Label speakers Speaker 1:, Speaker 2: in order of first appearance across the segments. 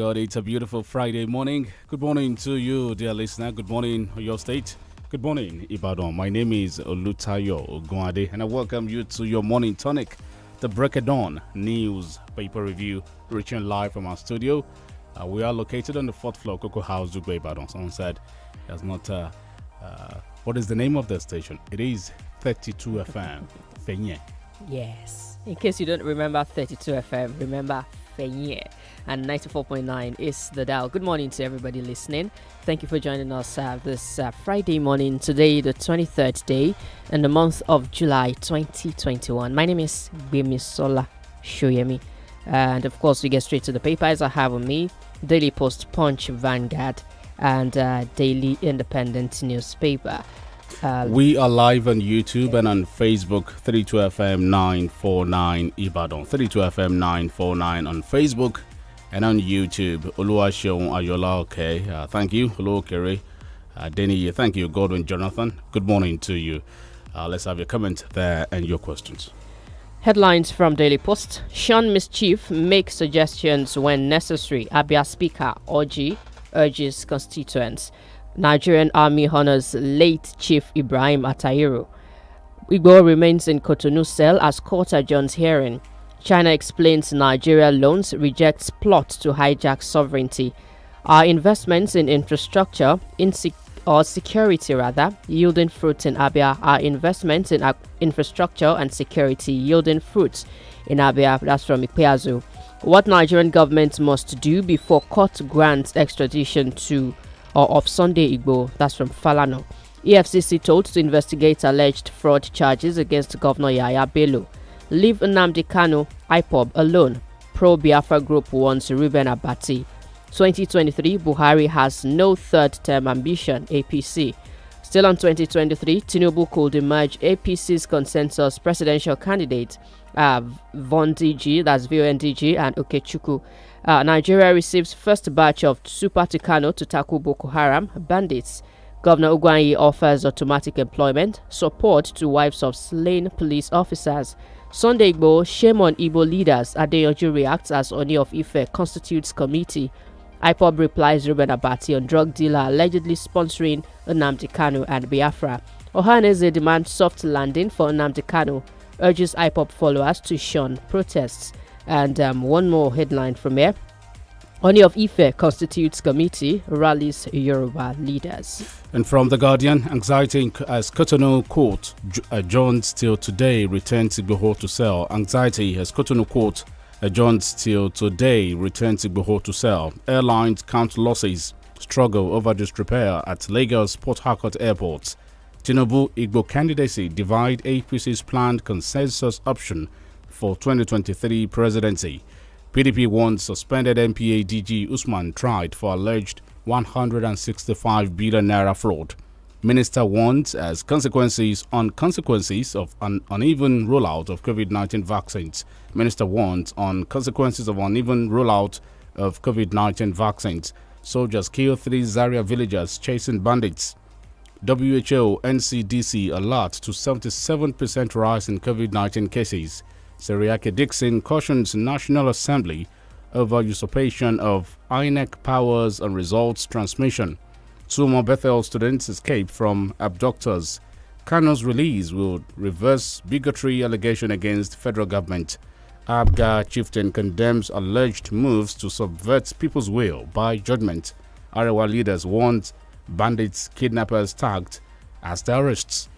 Speaker 1: God, it's a beautiful Friday morning. Good morning to you, dear listener. Good morning, your state. Good morning, Ibadan. My name is OLUTAYO OGUNADE, and I welcome you to your morning tonic, the Break of Dawn News Paper Review, reaching live from our studio. We are located on the 4th floor, Cocoa House, Dugbe, Ibadan. Someone said that's not, what is the name of the station? It is 32 FM, Fenye.
Speaker 2: Yes. In case you don't remember 32 FM, remember Fenye. And 94.9 is the dial. Good morning to everybody listening. Thank you for joining us this Friday morning, today, the 23rd day in the month of July 2021. My name is GBEMISOLA SOYEMI. And of course, we get straight to the papers I have on me: Daily Post, Punch, Vanguard, and Daily Independent newspaper.
Speaker 1: We are live on YouTube and on Facebook, 32FM 949 Ibadan, 32FM 949 on Facebook and on YouTube. Oluwaseun Ayola, okay. Thank you. Hello, Kerry. Denny, thank you. Godwin Jonathan, good morning to you. Let's have your comment there and your questions.
Speaker 2: Headlines from Daily Post. Shun mischief, make suggestions when necessary. Abia Speaker Oji urges constituents. Nigerian Army honors late Chief Ibrahim Atahiru. Igbo remains in Cotonou cell as court adjourns hearing. China explains Nigeria loans, rejects plot to hijack sovereignty. Our investments in infrastructure, security rather, yielding fruits in Abia. Our investments in infrastructure and security yielding fruits in Abia. That's from Ipeazu. What Nigerian government must do before court grants extradition to or of Sunday Igbo. That's from Falano. EFCC told to investigate alleged fraud charges against Governor Yaya Bello. Leave Nnamdi Kanu, IPOB alone. Pro-Biafra group warns Reuben Abati. 2023, Buhari has no third-term ambition, APC. Still on 2023, Tinubu could emerge APC's consensus presidential candidate, VONDG, that's VONDG, and Okechukwu. Nigeria receives first batch of Super Tucano to tackle Boko Haram bandits. Governor Ugwanyi offers automatic employment, support to wives of slain police officers. Sunday Igbo, shame on Igbo leaders. Adeyanju reacts as Oni of Ife constitutes committee. IPOB replies Reuben Abati on drug dealer allegedly sponsoring Nnamdi Kanu and Biafra. Ohaneze demands soft landing for Nnamdi Kanu, urges IPOB followers to shun protests. And one more headline from here. Oni of Ife constitutes committee, rallies Yoruba leaders.
Speaker 1: And from The Guardian, anxiety as Cotonou court adjourns till today, returns Igboho to cell. Anxiety as Cotonou court adjourns till today, returns Igboho to cell. Airlines count losses, struggle over disrepair at Lagos Port Harcourt airports. Tinubu Igbo candidacy divide APC's planned consensus option for 2023 presidency. PDP wants suspended NPA DG Usman tried for alleged 165 billion naira fraud. Minister warns as consequences of an uneven rollout of COVID-19 vaccines. Minister warns on consequences of uneven rollout of COVID-19 vaccines. Soldiers kill 3 Zaria villagers chasing bandits. WHO NCDC alert to 77% rise in COVID-19 cases. Seriake Dixon cautions National Assembly over usurpation of INEC powers and results transmission. 2 more Bethel students escape from abductors. Kano's release will reverse bigotry allegation against federal government. Abga chieftain condemns alleged moves to subvert people's will by judgment. Arewa leaders want bandits, kidnappers tagged as terrorists.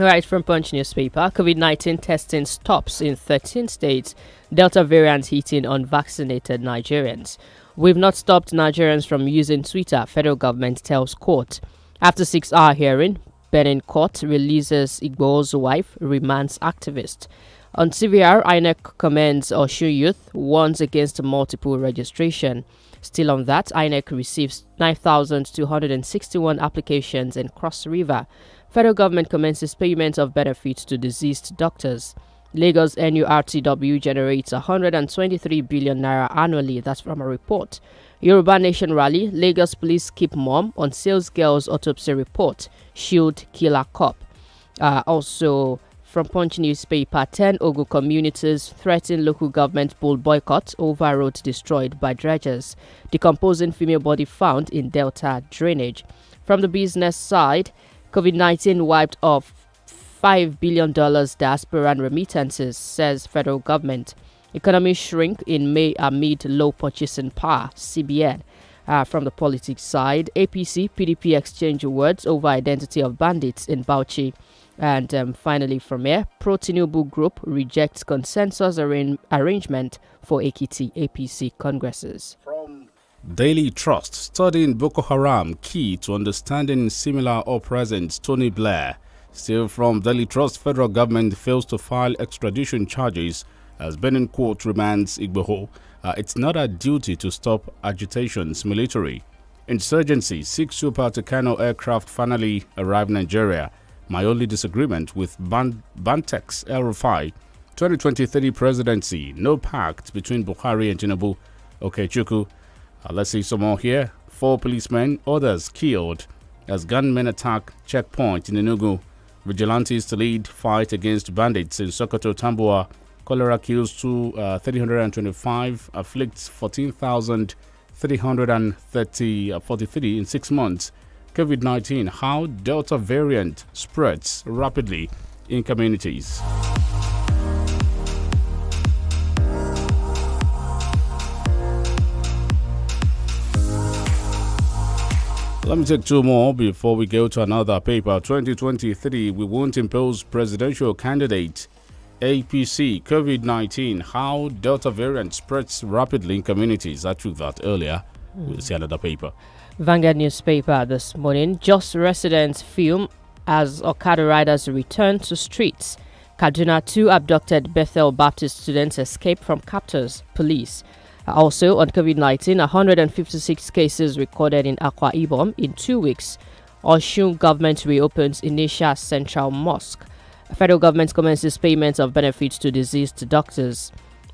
Speaker 2: Right from Punch newspaper, COVID-19 testing stops in 13 states. Delta variant hitting unvaccinated Nigerians. We've not stopped Nigerians from using Twitter, federal government tells court. After 6-hour hearing, Benin court releases Igbo's wife, remands activist. On CVR, INEC commends Osun Youth, warns against multiple registration. Still on that, INEC receives 9,261 applications in Cross River. Federal government commences payment of benefits to deceased doctors. Lagos NURTW generates 123 billion naira annually. That's from a report. Yoruba Nation rally. Lagos police keep mum on sales girl's autopsy report. Shield killer cop. Also From Punch newspaper, 10 Ogun communities threaten local government bull boycott over roads destroyed by dredgers. Decomposing female body found in Delta drainage. From the business side, COVID-19 wiped off $5 billion diasporan remittances, says federal government. Economy shrink in May amid low purchasing power, CBN. From the politics side, APC, PDP exchange words over identity of bandits in Bauchi. And finally from here, Pro-Tinubu group rejects consensus arrangement for Ekiti APC congresses.
Speaker 1: From Daily Trust, studying Boko Haram, key to understanding similar or present Tony Blair. Still from Daily Trust, federal government fails to file extradition charges as Benin court remands Igboho. It's not our duty to stop agitations. Military insurgency. 6 Super Tucano aircraft finally arrived Nigeria. My only disagreement with Bantex El-Rufai. 2023 presidency. No pact between Buhari and Tinubu. Okay, Chuku. Let's see some more here. 4 policemen, others killed as gunmen attack checkpoint in Enugu. Vigilantes to lead fight against bandits in Sokoto, Tambua. Cholera kills 325, afflicts 14,343 in 6 months. COVID-19, how Delta variant spreads rapidly in communities. Let me take 2 more before we go to another paper. 2023, we won't impose presidential candidate. APC, COVID-19, how Delta variant spreads rapidly in communities. I took that earlier. We'll see another paper.
Speaker 2: Vanguard newspaper this morning, Just residents fume as Okada riders return to streets. Kaduna, 2 abducted Bethel Baptist students escape from captors, police. Also on COVID-19, 156 cases recorded in Akwa Ibom in 2 weeks. Osun government reopens Initial Central Mosque. Federal government commences payments of benefits to deceased doctors.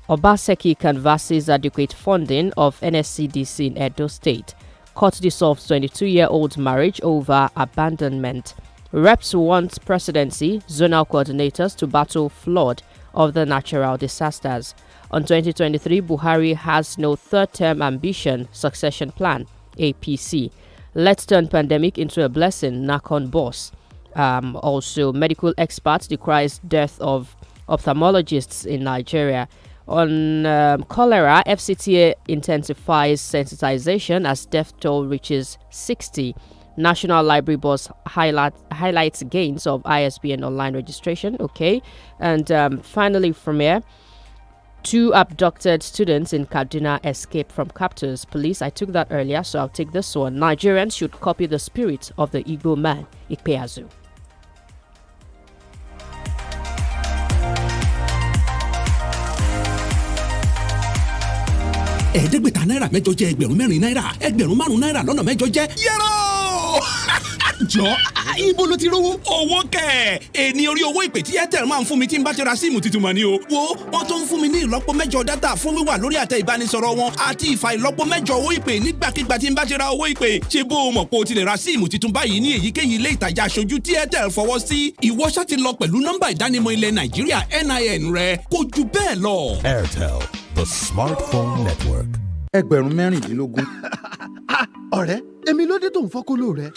Speaker 2: Obaseki canvasses adequate funding of NSCDC in Edo State. Court dissolves 22-year-old marriage over abandonment. Reps want presidency, zonal coordinators to battle flood of the natural disasters. On 2023, Buhari has no third-term ambition, succession plan, APC. Let's turn pandemic into a blessing, Nakon boss. Also, medical experts decries death of ophthalmologists in Nigeria. On cholera, FCTA intensifies sensitization as death toll reaches 60. National Library boss highlights gains of ISBN online registration. Okay. And finally from here, 2 abducted students in Kaduna escaped from captors. Police, I took that earlier, so I'll take this one. Nigerians should copy the spirit of the Igbo man, Ikpeazu.
Speaker 3: ẹ̀ẹ́dẹ́gbẹ̀ta náírà mẹ́jọ jẹ́ ẹgbẹ̀rún mẹ́rin náírà, ẹgbẹ̀rún márùn-ún náírà lọ́nà mẹ́jọ jẹ́ yẹ́rọ. jọ ibo ló ti rówó. owó kẹ̀ èní orí owó ìpè tí Airtel máa ń fún mi tí n bá ti ra síìmù tuntun mà ní o. wo wọ́n tún ń fún mi ní ìlọ́po mẹ́jọ dátà fún wíwà lórí àtẹ ìbánisọ̀rọ̀ wọn àti ìfà ìlọ́po mẹ́jọ owó ìpè nígbàkigbà tí n bá ti ra owó ìpè. ṣé bó o mọ̀ pé o ti lè ra síìmù tuntun báyìí ní èyíkéyìí ilé ìtajà aṣojú tí Airtel fọwọ́ sí. ìwọ ṣá ti lọ pẹ̀lú nọ́mbà ìdánimọ̀ ilẹ̀ Nàìjíríà NIN rẹ kò jù bẹ́ẹ̀ lọ.
Speaker 4: Airtel, the smartphone network.
Speaker 5: ẹgbẹ̀rún mẹ́rìndínlógún.
Speaker 6: ọ̀rẹ́ èmi ló dé tó ń fọ́kóló rẹ.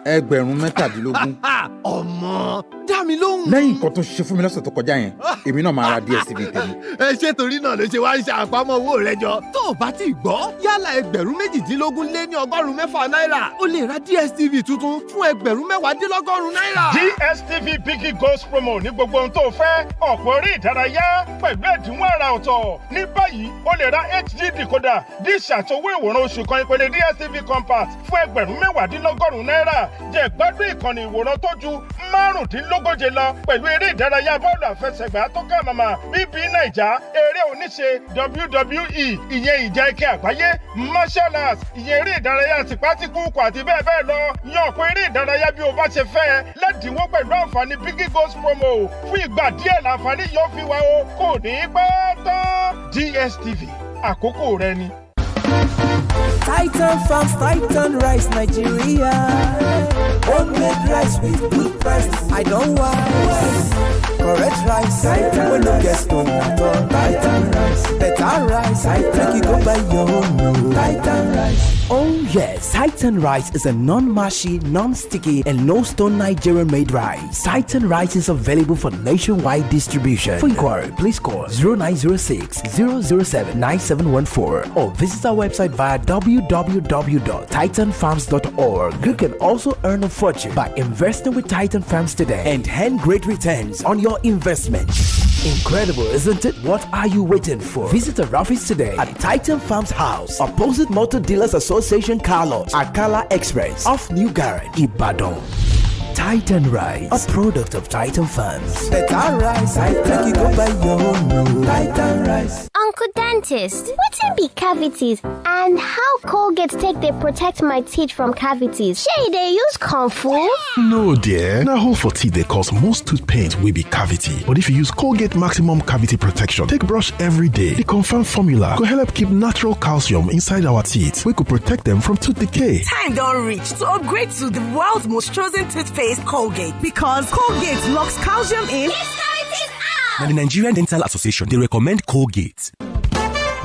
Speaker 5: ẹgbẹ̀rún mẹ́tàdínlógún.
Speaker 6: ọmọ dá mi lóhùn.
Speaker 5: lẹ́yìn nǹkan tó ṣe fún mi lọ́sẹ̀ tó kọjá yẹn èmi náà máa ra DSTV tèmi.
Speaker 6: ẹ ṣé torí náà ló ṣe wá ń ṣe àpamọ́ owó rẹ jọ. tó o bá ti gbọ́ yálà ẹgbẹ̀rún méjìdínlógún lé ní ọgọ́rùn-ún mẹ́fà náírà o lè ra DSTV tuntun fún ẹgbẹ̀rún mẹ́wàádínlọ́gọ́rùn-ún náírà.
Speaker 7: DSTV Biggie Goals promo ní gbogbo ohun tó fẹ́ ọ̀pọ̀ eré ìdárayá pẹ̀lú ẹ̀dínwó àrà ọ̀tọ̀. ní báyìí o lè ra HD decoder dish àtowó ìwòran oṣù kan ìpele DSTV compact fún ẹgbẹ̀rún mẹ́wàádínlọ́gọ́rùn-ún náírà. jẹ́ gbádùn ìkànnì ìwòran tó ju márùndínlógóje lọ pẹ̀lú eré ìdárayá bọ́ọ̀lù àfẹsẹ̀gbá tó kà màmá bíbí Naija, eré oníṣe WWE ìyẹn ìjà ike àgbáyé, martial arts ìyẹn eré ìdárayá tìpátìkúùkù àti bẹ́ẹ̀ bẹ́ẹ̀ lọ. yan ọ̀pọ̀ eré ìdárayá bí o bá ṣe fẹ́ lẹ́dínwó pẹ̀lú àǹfààní Biggie Goals promo fún ìgbà díẹ̀ láǹfààní yóò fi wá o kò ní pẹ́ tán. DSTV àkókò rẹ ni.
Speaker 8: Titan Farms, Titan Rice Nigeria. Homemade rice with good price. I don't want correct rice. We no get stone at all. Titan rice, better rice. Make you go buy your own. No. Titan rice. Oh yes, Titan rice is a non-mushy, non-sticky, and no-stone Nigerian-made rice. Titan rice is available for nationwide distribution. For inquiry, please call 0906 007 9714 or visit our website via www.titanfarms.org. You can also earn a fortune by investing with Titan Farms today and earn great returns on your investment. Incredible, isn't it? What are you waiting for? Visit our office today at Titan Farms House, opposite Motor Dealers Association car lot, Akala Express, off New Garage, Ibadan. Titan Rice, a product of Titan Farms. Better rice, I think you go buy your own. No. Titan Rice.
Speaker 9: Uncle Dentist, wetin be cavities and how Colgate take dey protect my teeth from cavities? Shey dey use comfort?
Speaker 10: No dear, na hole for teeth dey cause most tooth pain wey be cavity. But if you use Colgate Maximum Cavity Protection take brush every day, the confirmed formula go help keep natural calcium inside our teeth wey go protect them from tooth decay.
Speaker 11: Time don reach to upgrade to the world's most chosen toothpaste, Colgate, because Colgate locks calcium in.
Speaker 12: Now the Nigerian Dental Association, they recommend Colgate.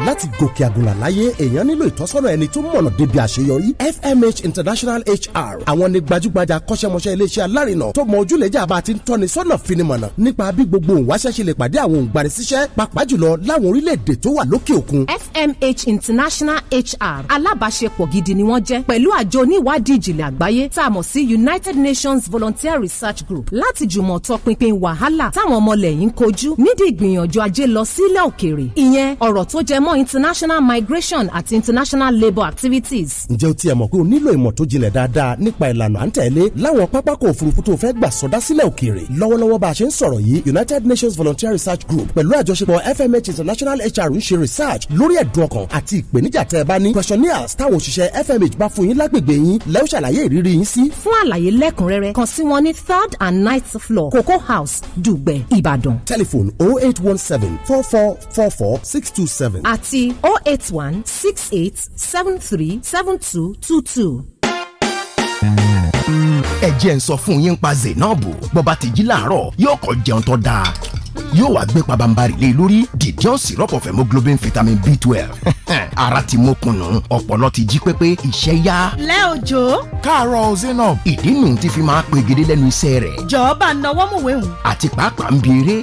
Speaker 13: Láti gòkè àgùnlà láyé èèyàn nílò ìtọ́sọ́nà ẹni tó mọ̀nà débi àṣeyọrí. FMH International HR àwọn ni gbajúgbajà akọ́ṣẹ́mọṣẹ́ iléeṣẹ́ alárinà tó mọ ojúlẹ̀jà bá ti ń tọ́ni sọ́nà finimọ̀nà nípa bí gbogbo òǹwáṣẹ́ ṣe lè pàdé àwọn òǹgbanisíṣẹ́ pàápàá jùlọ láwọn orílẹ̀-èdè tó wà lókè òkun.
Speaker 14: FMH International HR alábàáṣepọ̀ gidi ni wọ́n jẹ́ pẹ̀lú àjọ oníwádìí ìjìnlẹ̀ àgbáyé tá a mọ̀ sí United Nations Volunteer Research Group láti jùmọ̀ tọpinpin wàhálà táwọn ọmọlẹ́yìn kojú nídìí ìgbìyànjú ajé lọ sílẹ̀ òkèèrè. Ìyẹn ọ̀rọ̀ tó jẹ mọ́ international migration àti international labour activities.
Speaker 13: Ǹjẹ́ o tiẹ̀ mọ̀ pé o nílò ìmọ̀ tó jinlẹ̀ dáadáa nípa ìlànà à ń tẹ̀lé láwọn pápákọ̀ òfurufú tó fẹ́ gbà sọdá sílẹ̀ òkèèrè. Lọ́wọ́lọ́wọ́ bá a ṣe ń sọ̀rọ̀ yìí, United Nations Volunteer Research Group pẹ̀lú àjọṣepọ̀ FMH International HR ń ṣe research lórí ẹ̀dùn ọkàn àti ìpèníjà tẹ́ ẹ bá ní. Questionnaires táwọn òṣìṣẹ́ FMH bá fún yín lágbègbè yín lẹ́ ó ṣàlàyé ìrírí yín sí.
Speaker 14: Fún àlàyé lẹ́kùnrẹ́rẹ́ kàn sí wọn ní 3rd and 9th floor Cocoa House, Dùgbẹ̀, Ìbàdàn.
Speaker 13: Telephone 0817 4444 627
Speaker 14: àti 08168737222.
Speaker 15: ẹ jẹ́ n sọ fún yín pa Zainab bọ́ba ti jí láàárọ̀ yóò kọ́ jẹun tó dáa yóò wá gbé pabambarì lé lórí Didion syrup of hemoglobin vitamin B12 ara ti mókùnù ọpọlọ ti jí pépé iṣẹ́ yá.
Speaker 16: lẹ́ òjò.
Speaker 15: káàárọ̀ Zainab ìdí nù ti fi máa pegedé lẹ́nu iṣẹ́ rẹ̀.
Speaker 16: jọ̀ọ́ bá náwó mọ̀wé hùn.
Speaker 15: àti pàápàá ń bi eré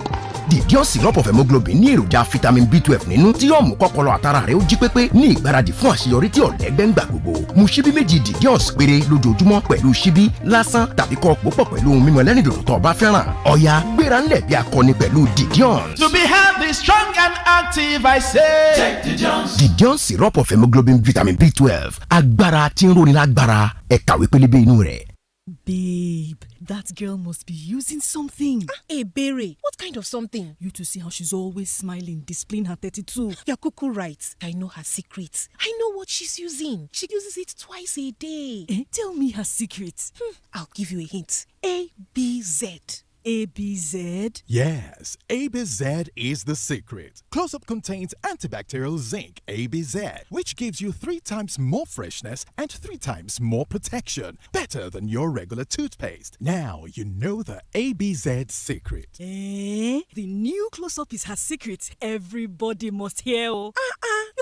Speaker 15: Didion syrup of hemoglobin ní èròjà vitamin B12 nínú tí yóò mú kọ́pọlọ àtara rẹ̀ ó jí pépé ní ìgbáradì fún àṣeyọrí tí ọ̀lẹ́gbẹ́ ń gbà gbogbo. mu ṣíbí méjì Didion péré lójoojúmọ́ pẹ̀lú ṣíbí lásán tàbí kọ́ pòpọ̀ pẹ̀lú ohun mímu ẹlẹ́rìndòdò tó o bá fẹ́ràn. ọ̀yá gbéra ńlẹ̀ bí akọni pẹ̀lú Didion.
Speaker 17: To be healthy, strong and active, I say. Take Didion.
Speaker 15: Didion syrup of hemoglobin vitamin B12 agbára tí ń roni lágbára ẹ kàwé pélébé inú rẹ̀.
Speaker 16: Babe, that girl must be using something. Hey, Berry, what kind of something? You to see how she's always smiling, displaying her 32. You're cuckoo right. I know her secret. I know what she's using. She uses it twice a day. Tell me her secret. I'll give you a hint. ABZ. ABZ?
Speaker 4: Yes, ABZ is the secret. Close-Up contains antibacterial zinc, ABZ, which gives you 3 times more freshness and 3 times more protection. Better than your regular toothpaste. Now you know the ABZ secret.
Speaker 16: The new Close-Up is her secret. Everybody must hear. You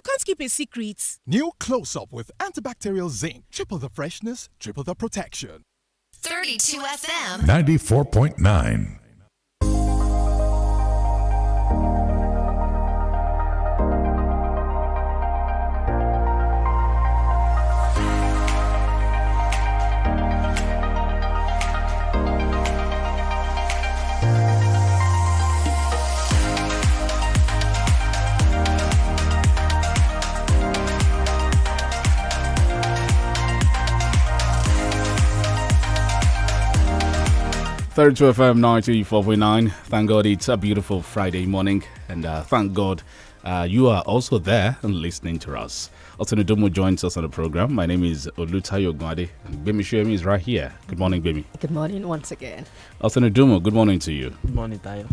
Speaker 16: can't keep a secret.
Speaker 4: New Close-Up with antibacterial zinc. Triple the freshness, triple the protection.
Speaker 18: 32 FM
Speaker 4: 94.9.
Speaker 1: Third FM 94.9. Thank God it's a beautiful Friday morning, and thank God you are also there and listening to us. Otunudumu joins us on the program. My name is OLUTAYO, OGUNADE. GBEMISOLA is right here. Good morning, Gbemi.
Speaker 2: Good morning once again.
Speaker 1: Otunudumu, good morning to you.
Speaker 19: Good morning, Tayo.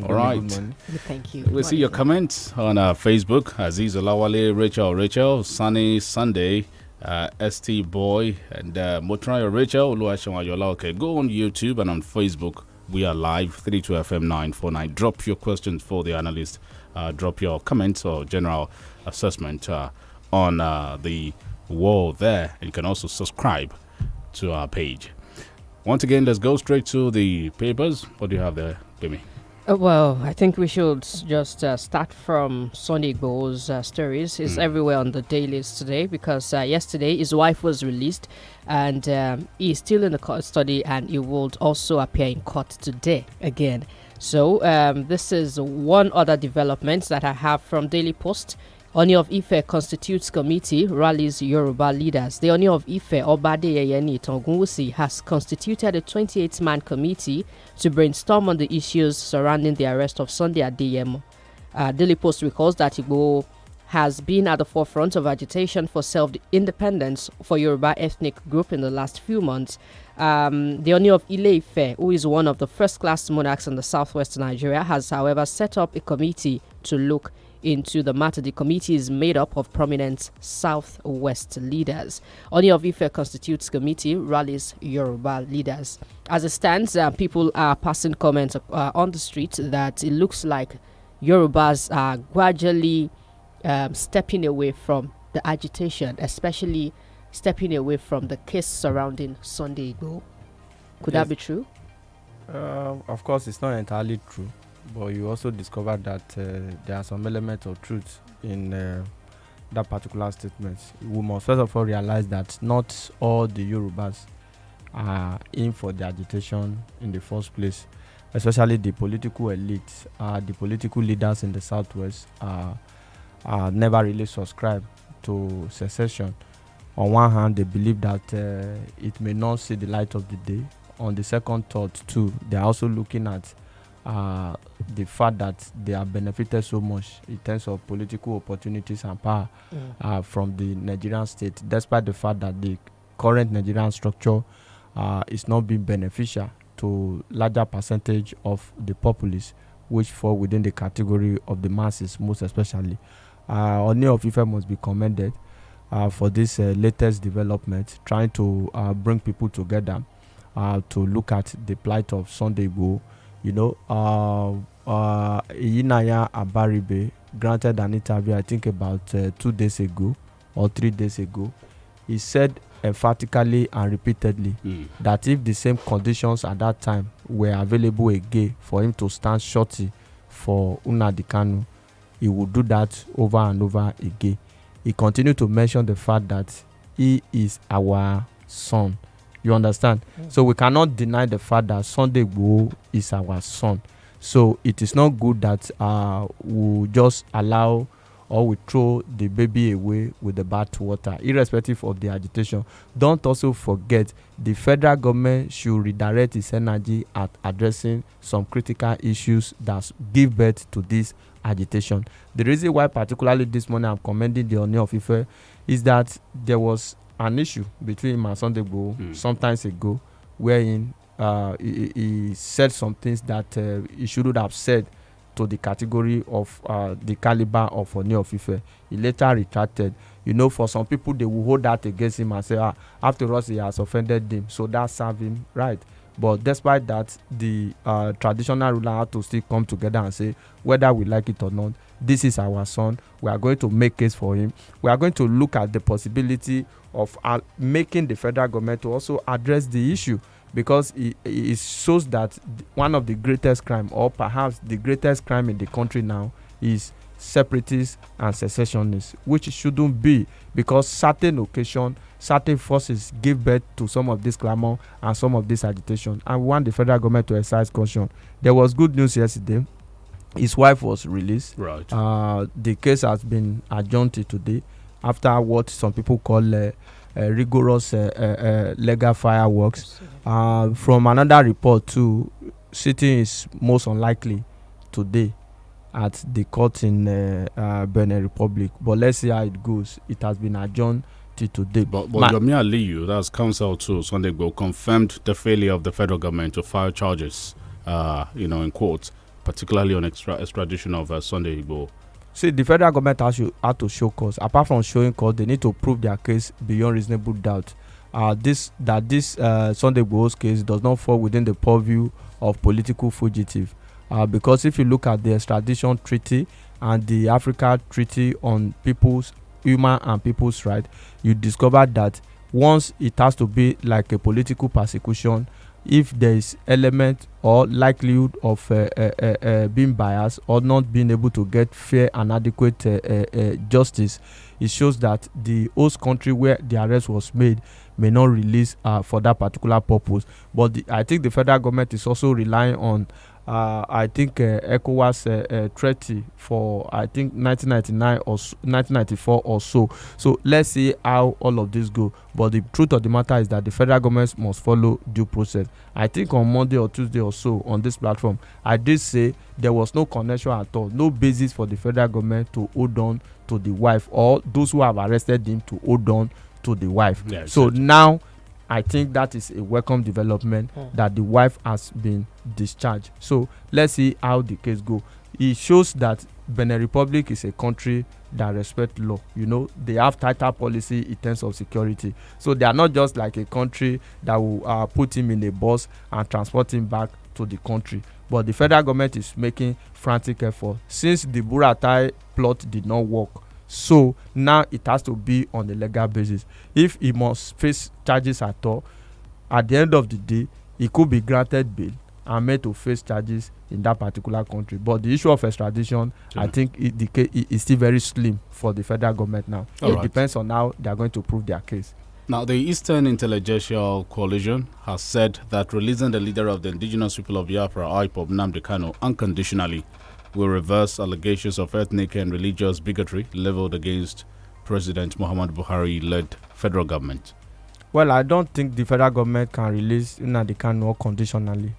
Speaker 1: All right.
Speaker 19: Good morning.
Speaker 2: Thank you.
Speaker 1: We see your comments on Facebook. Aziz Olawale, Rachel, Sunny Sunday, ST Boy, and Motrayo Rachel, Oluwaseun Ayola. Okay, go on YouTube and on Facebook We are live, 32FM 949. Drop your questions for the analyst. Drop your comments or general assessment on the wall there. And you can also subscribe to our page. Once again, let's go straight to the papers. What do you have there, Bimi?
Speaker 2: Well, I think we should just start from Sunday Igbo's stories. It's everywhere on the dailies today because yesterday his wife was released and he's still in the custody and he will also appear in court today again. So this is one other development that I have from Daily Post. Oni of Ife constitutes committee, rallies Yoruba leaders. The Oni of Ife, Obadeyeyeni Tongunwusi, has constituted a 28-man committee to brainstorm on the issues surrounding the arrest of Sunday Adeyemo. Daily Post recalls that Igbo has been at the forefront of agitation for self-independence for Yoruba ethnic group in the last few months. The Oni of Ile-Ife, who is one of the first-class monarchs in the southwest Nigeria, has, however, set up a committee to look into the matter. The committee is made up of prominent southwest leaders. Oni of Ife constitutes committee, rallies Yoruba leaders. As it stands, people are passing comments on the street that it looks like Yorubas are gradually stepping away from the agitation, especially stepping away from the case surrounding Sunday Igbo. Could that be true?
Speaker 19: Of course, it's not entirely true. But you also discovered that there are some elements of truth in that particular statement. We must first of all realize that not all the Yorubas are in for the agitation in the first place, especially the political elites, the political leaders in the southwest are never really subscribed to secession. On one hand, they believe that it may not see the light of the day. On the second thought too, they are also looking at the fact that they are benefited so much in terms of political opportunities and power from the Nigerian state, despite the fact that the current Nigerian structure is not being beneficial to larger percentage of the populace, which fall within the category of the masses, most especially. Oni of Ife must be commended for this latest development, trying to bring people together to look at the plight of Sunday Igbo. You know, Iyinaya Abaribe granted an interview, I think about 2 days ago or 3 days ago. He said emphatically and repeatedly that if the same conditions at that time were available again for him to stand shorty for Nnamdi Kanu, he would do that over and over again. He continued to mention the fact that he is our son. You understand? So we cannot deny the fact that Sunday Igbo is our son. So it is not good that we just allow or we throw the baby away with the bathwater, irrespective of the agitation. Don't also forget the federal government should redirect its energy at addressing some critical issues that give birth to this agitation. The reason why particularly this morning I'm commending the Oni of Ife is that there was an issue between him and Sunday Igbo sometimes ago, wherein he said some things that he shouldn't have said to the category of the caliber of Oni of Ife. He later retracted. You know, for some people, they will hold that against him and say, after all, he has offended them, so that served him right. But despite that, the traditional ruler had to still come together and say, whether we like it or not, this is our son. We are going to make case for him. We are going to look at the possibility of making the federal government to also address the issue, because it shows that one of the greatest crime, or perhaps the greatest crime in the country now, is separatists and secessionists, which shouldn't be, because certain occasion, certain forces give birth to some of this clamor and some of this agitation, and we want the federal government to exercise caution. There was good news yesterday. His wife was released. Right. The case has been adjourned to today after what some people call rigorous legal fireworks. From another report too, sitting is most unlikely today at the court in Benin Republic. But let's see how it goes. It has been adjourned till today.
Speaker 1: But Yomi Aliyu, that's counsel to Sunday Igbo, confirmed the failure of the federal government to file charges, in court, particularly on extradition of Sunday Igbo.
Speaker 19: See, the federal government had to show cause. Apart from showing cause, they need to prove their case beyond reasonable doubt. This Sunday Igbo's case does not fall within the purview of political fugitive. Because if you look at the extradition treaty and the Africa Treaty on human and people's rights, you discover that once it has to be like a political persecution, if there is element or likelihood of being biased or not being able to get fair and adequate justice, it shows that the host country where the arrest was made may not release for that particular purpose. But I think the federal government is also relying on ECOWAS treaty for 1999 or 1994 or so. So let's see how all of this go. But the truth of the matter is that the federal government must follow due process. I think on Monday or Tuesday or so on this platform, I did say there was no connection at all, no basis for the federal government to hold on to the wife or those who have arrested him to hold on to the wife. Yeah, so now I think that is a welcome development that the wife has been discharged. So let's see how the case go. It shows that Benin Republic is a country that respect law. You know, they have tighter policy in terms of security. So they are not just like a country that will put him in a bus and transport him back to the country. But the federal government is making frantic effort since the Buratai plot did not work. So now it has to be on a legal basis. If he must face charges at all, at the end of the day, he could be granted bail and made to face charges in that particular country. But the issue of extradition, I think it is still very slim for the federal government now. It depends on how they are going to prove their case.
Speaker 1: Now, the Eastern Intellectual Coalition has said that releasing the leader of the indigenous people of Biafra, IPOB, Nnamdi Kanu, unconditionally will reverse allegations of ethnic and religious bigotry leveled against President Muhammadu Buhari-led federal government.
Speaker 19: Well, I don't think the federal government can release Nnamdi Kanu conditionally.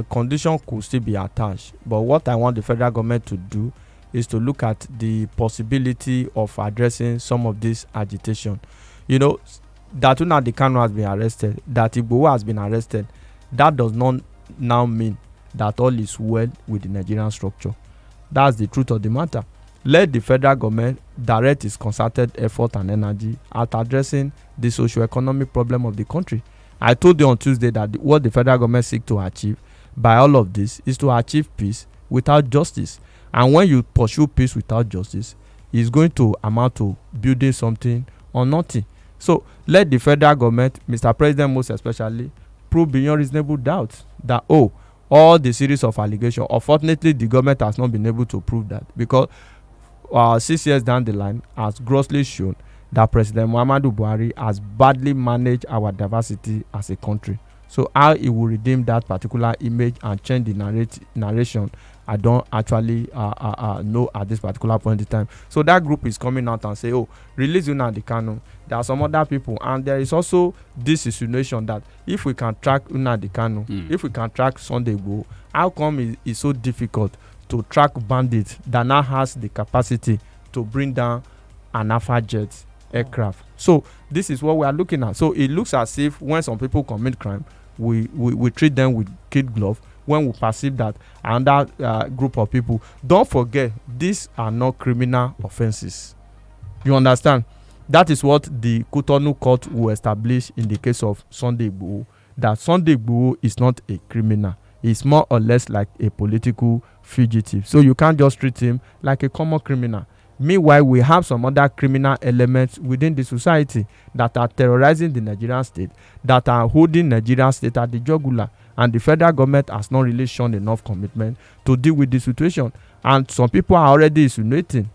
Speaker 19: Condition could still be attached. But what I want the federal government to do is to look at the possibility of addressing some of this agitation. You know, that Nnamdi Kanu has been arrested, that Igboho has been arrested, that does not now mean that all is well with the Nigerian structure. That's the truth of the matter. Let the federal government direct its concerted effort and energy at addressing the socio-economic problem of the country. I told you on Tuesday that what the federal government seeks to achieve by all of this is to achieve peace without justice. And when you pursue peace without justice, it's going to amount to building something or nothing. So let the federal government, Mr. President most especially, prove beyond reasonable doubt that, all the series of allegations, unfortunately the government has not been able to prove that, because 6 years down the line has grossly shown that President Muhammadu Buhari has badly managed our diversity as a country. So how he will redeem that particular image and change the narration, I don't actually know at this particular point in time. So that group is coming out and say, release Nnamdi Kanu. There are some other people, and there is also this insinuation that if we can track Nnamdi Kanu, if we can track Sunday Igboho, how come it's so difficult to track bandits that now has the capacity to bring down an Alpha jet aircraft? So this is what we are looking at. So it looks as if when some people commit crime, we treat them with kid glove. When we perceive that another group of people, don't forget, these are not criminal offenses. You understand? That is what the Cotonou court will establish in the case of Sunday Igboho, that Sunday Igboho is not a criminal. He's more or less like a political fugitive. So you can't just treat him like a common criminal. Meanwhile, we have some other criminal elements within the society that are terrorizing the Nigerian state, that are holding Nigerian state at the jugular. And the federal government has not really shown enough commitment to deal with the situation. And some people are already insinuating,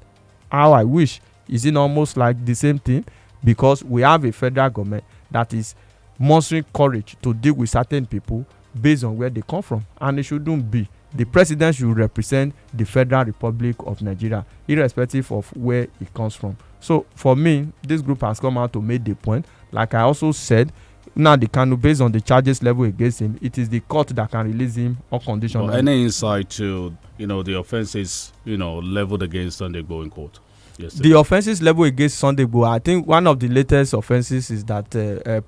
Speaker 19: how I wish, is it almost like the same thing? Because we have a federal government that is mustering courage to deal with certain people based on where they come from. And it shouldn't be. The president should represent the Federal Republic of Nigeria, irrespective of where it comes from. So for me, this group has come out to make the point. Like I also said, Nnamdi Kanu, based on the charges level against him, it is the court that can release him unconditionally.
Speaker 1: Well, any insight to the offenses leveled against Sunday Igboho in court yesterday?
Speaker 19: The offenses leveled against Sunday Igboho, I think one of the latest offenses is that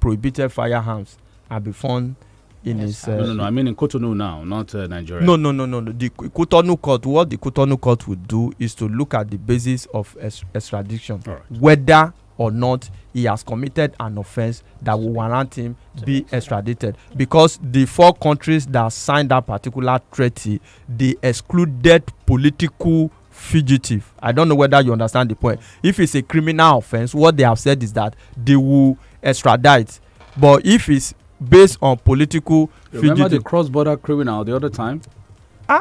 Speaker 19: prohibited firearms have been found in his.
Speaker 1: No. I mean in Cotonou now, not Nigeria.
Speaker 19: No. The Cotonou court. What the Cotonou court would do is to look at the basis of extradition, whether or not he has committed an offense that will warrant him be extradited. Because the 4 countries that signed that particular treaty, they excluded political fugitive. I don't know whether you understand the point. If it's a criminal offense, what they have said is that they will extradite. But if it's based on political fugitive,
Speaker 1: remember the cross-border criminal the other time?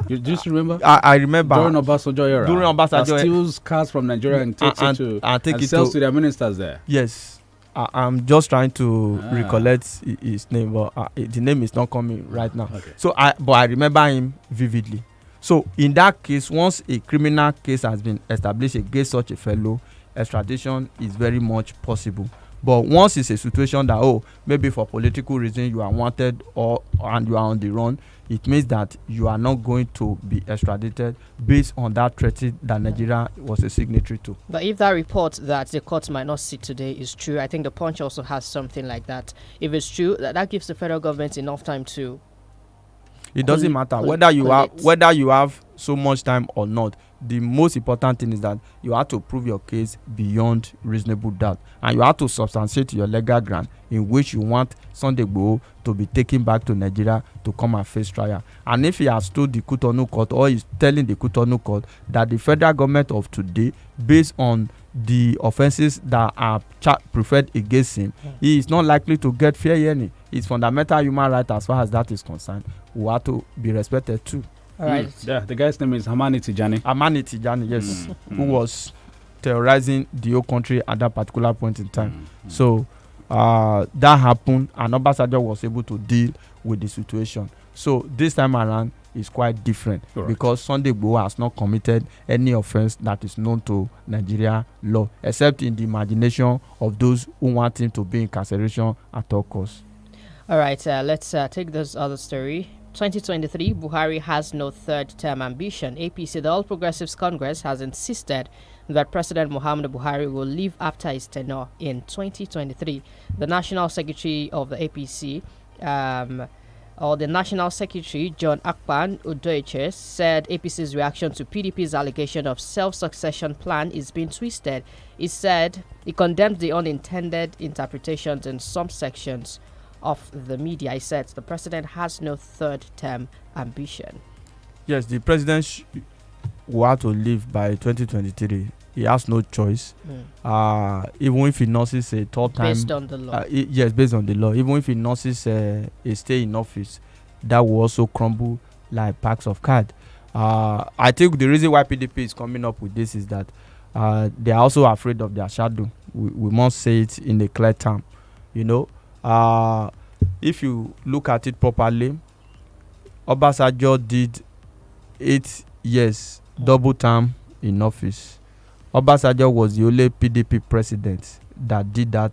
Speaker 1: You just remember?
Speaker 19: I remember
Speaker 1: during Obasanjo era.
Speaker 19: During Obasanjo,
Speaker 1: that steals cars from Nigeria and takes it to sells to their ministers there.
Speaker 19: Yes, I'm just trying to recollect his name, but the name is not coming right now.
Speaker 1: Okay.
Speaker 19: So I remember him vividly. So in that case, once a criminal case has been established against such a fellow, extradition is very much possible. But once it's a situation that maybe for political reason you are wanted and you are on the run, it means that you are not going to be extradited based on that treaty that Nigeria was a signatory to.
Speaker 2: But if that report that the court might not sit today is true, I think the Punch also has something like that. If it's true, that gives the federal government enough time to.
Speaker 19: It doesn't matter whether you have so much time or not. The most important thing is that you have to prove your case beyond reasonable doubt, and you have to substantiate your legal ground in which you want Sunday Igboho to be taken back to Nigeria to come and face trial. And if he has told the Cotonou court, or is telling the Cotonou court that the federal government of today, based on the offences that are preferred against him, he is not likely to get fair hearing. It's fundamental human right as far as that is concerned. We have to be respected too.
Speaker 2: All right.
Speaker 1: Yeah, the guy's name is Hamani Tijani.
Speaker 19: Hamani Tijani, yes, who was terrorizing the whole country at that particular point in time. So that happened, and Obasanjo was able to deal with the situation. So this time around is quite different because Sunday Igboho has not committed any offense that is known to Nigeria law, except in the imagination of those who want him to be incarceration at all costs.
Speaker 2: All right, let's take this other story. 2023, Buhari has no third-term ambition. APC, the All Progressives Congress, has insisted that President Muhammadu Buhari will leave after his tenure in 2023. The National Secretary of the APC, the National Secretary, John Akpan Udoiche, said APC's reaction to PDP's allegation of self-succession plan is being twisted. He said he condemned the unintended interpretations in some sections of the media. He said the president has no third-term ambition.
Speaker 19: Yes, the president will have to leave by 2023. He has no choice. Even if he nurses a third time.
Speaker 2: Based on the law.
Speaker 19: Yes, based on the law. Even if he nurses a stay in office, that will also crumble like packs of cards. I think the reason why PDP is coming up with this is that they are also afraid of their shadow. We must say it in a clear term. You know, if you look at it properly, Obasanjo did 8 years double term in office. Obasanjo was the only PDP president that did that